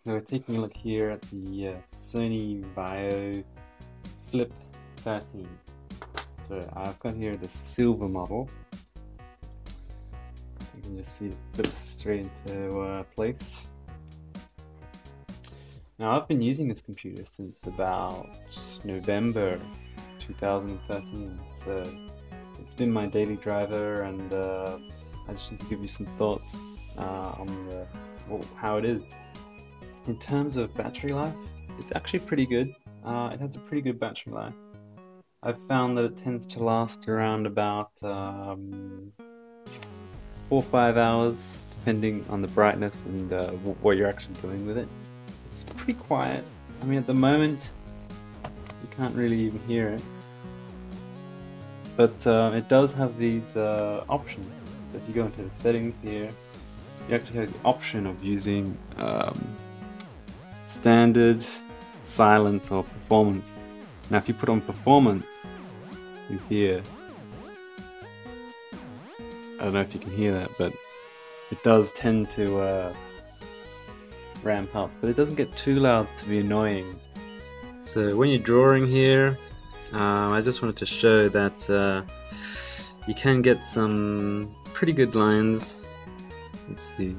So we're taking a look here at the Sony Vaio Flip 13. So I've got here the silver model. You can just see it flips straight into place. Now I've been using this computer since about November 2013. So it's been my daily driver, and I just want to give you some thoughts on how it is. In terms of battery life, it's actually pretty good. It has a pretty good battery life. I've found that it tends to last around about 4 or 5 hours, depending on the brightness and what you're actually doing with it. It's pretty quiet. I mean, at the moment, you can't really even hear it. But it does have these options. So if you go into the settings here, you actually have the option of using standard, silence, or performance. Now if you put on performance, you hear, I don't know if you can hear that, but it does tend to ramp up, but it doesn't get too loud to be annoying. So when you're drawing here, I just wanted to show that you can get some pretty good lines. Let's see.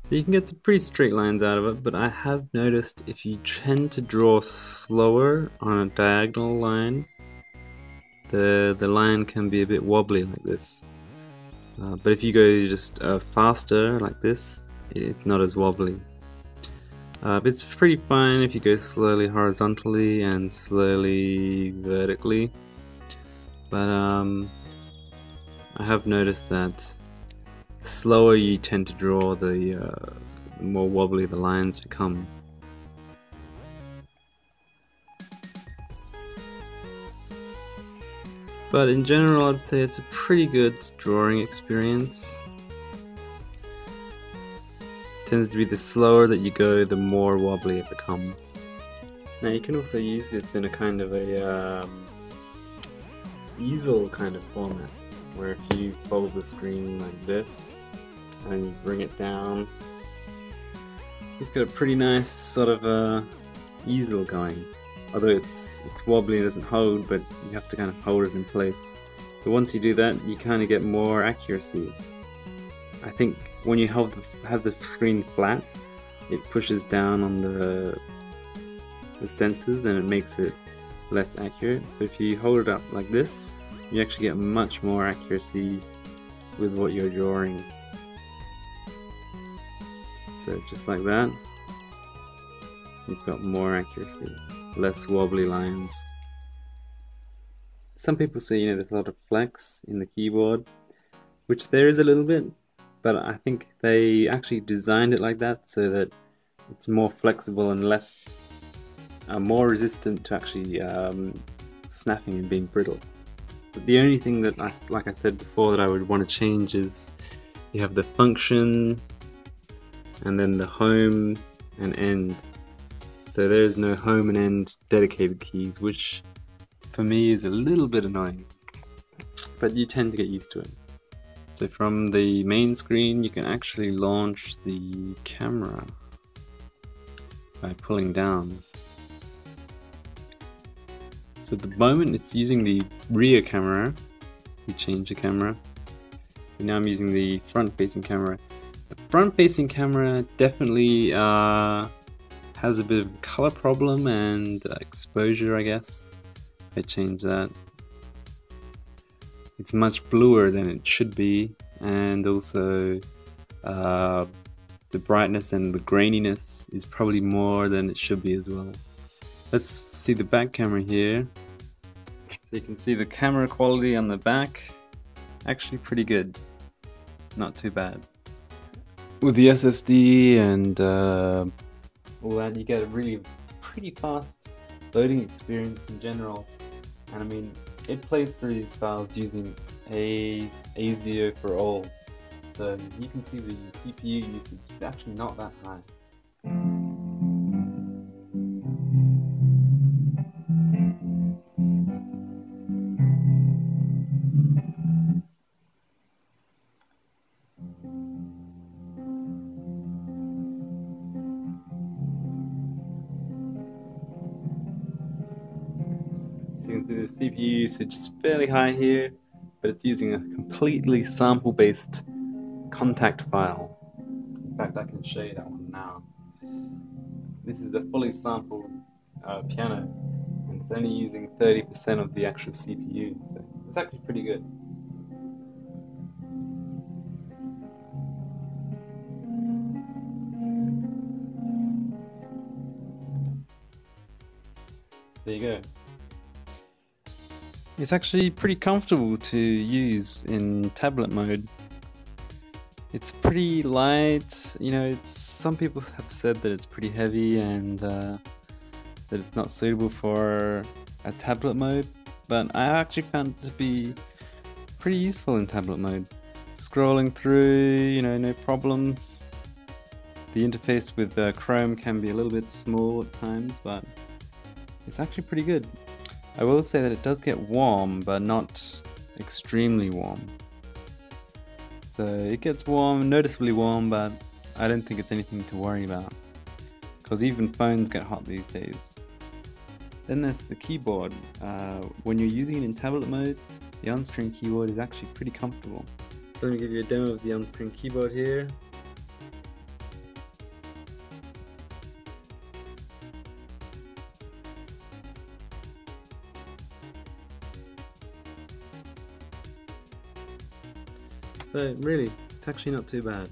So you can get some pretty straight lines out of it, but I have noticed if you tend to draw slower on a diagonal line, the line can be a bit wobbly like this. But if you go just faster like this, it's not as wobbly. It's pretty fine if you go slowly horizontally and slowly vertically. But I have noticed that the slower you tend to draw, the more wobbly the lines become. But in general, I'd say it's a pretty good drawing experience. It tends to be the slower that you go, the more wobbly it becomes. Now you can also use this in a kind of a easel kind of format, where if you fold the screen like this and you bring it down, you've got a pretty nice sort of easel going. Although it's wobbly and doesn't hold, but you have to kind of hold it in place. But once you do that, you kind of get more accuracy. I think when you have the screen flat, it pushes down on the sensors and it makes it less accurate. But if you hold it up like this, you actually get much more accuracy with what you're drawing. So just like that, you've got more accuracy, less wobbly lines. Some people say, there's a lot of flex in the keyboard, which there is a little bit, but I think they actually designed it like that so that it's more flexible and more resistant to actually snapping and being brittle. But the only thing that, like I said before, that I would want to change is you have the function and then the home and end. So there is no home and end dedicated keys, which for me is a little bit annoying, but you tend to get used to it. So from the main screen, you can actually launch the camera by pulling down. So at the moment it's using the rear camera. We change the camera. So now I'm using the front facing camera. The front facing camera definitely has a bit of a color problem and exposure, I guess. I change that. It's much bluer than it should be, and also the brightness and the graininess is probably more than it should be as well. Let's see the back camera here. So you can see the camera quality on the back, actually pretty good, not too bad. With the SSD and all that, you get a really pretty fast loading experience in general. And I mean, it plays through these files using ASIO for all. So you can see the CPU usage is actually not that high. can see the CPU usage is fairly high here, but it's using a completely sample-based contact file. In fact, I can show you that one now. This is a fully sampled piano, and it's only using 30% of the actual CPU, so it's actually pretty good. There you go. It's actually pretty comfortable to use in tablet mode. It's pretty light, you know, some people have said that it's pretty heavy and that it's not suitable for a tablet mode, but I actually found it to be pretty useful in tablet mode. Scrolling through, you know, no problems. The interface with Chrome can be a little bit small at times, but it's actually pretty good. I will say that it does get warm, but not extremely warm. So it gets warm, noticeably warm, but I don't think it's anything to worry about, because even phones get hot these days. Then there's the keyboard. When you're using it in tablet mode, the on-screen keyboard is actually pretty comfortable. So let me give you a demo of the on-screen keyboard here. So really, it's actually not too bad.